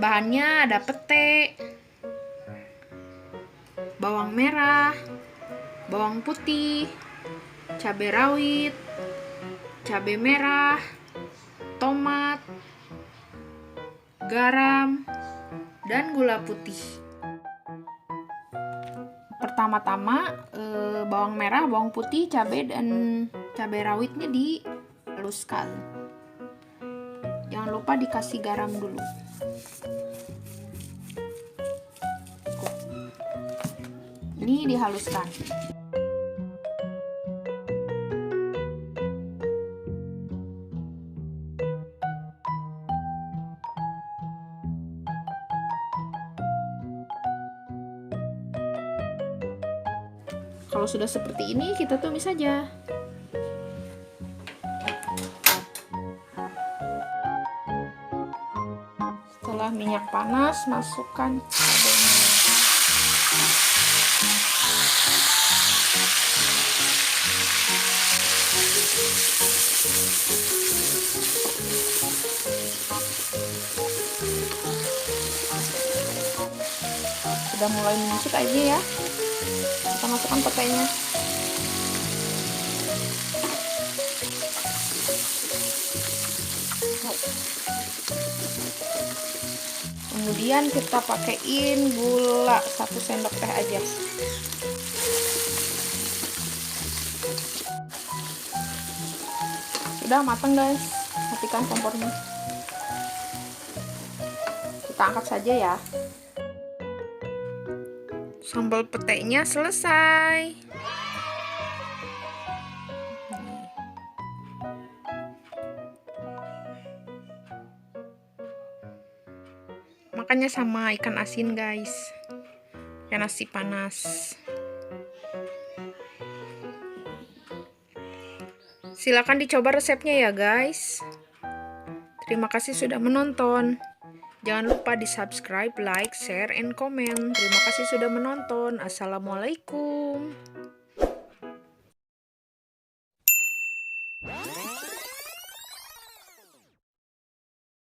Bahan-bahannya ada pete, bawang merah, bawang putih, cabai rawit, cabai merah, tomat, garam, dan gula putih. Pertama-tama bawang merah, bawang putih, cabai dan cabai rawitnya dihaluskan. Jangan lupa dikasih garam dulu. Ini dihaluskan. Kalau sudah seperti ini, kita tumis saja. Setelah minyak panas, masukkan cabainya. Sudah mulai menyusut aja ya. Kita masukkan petenya. Kemudian kita pakaiin gula 1 sendok teh aja. Sudah matang guys, matikan kompornya. Kita angkat saja ya. Sambal petenya selesai. Makannya sama ikan asin guys, kayak nasi panas. Silakan dicoba resepnya ya guys. Terima kasih sudah menonton. Jangan lupa di subscribe, like, share, and comment. Terima kasih sudah menonton. Assalamualaikum.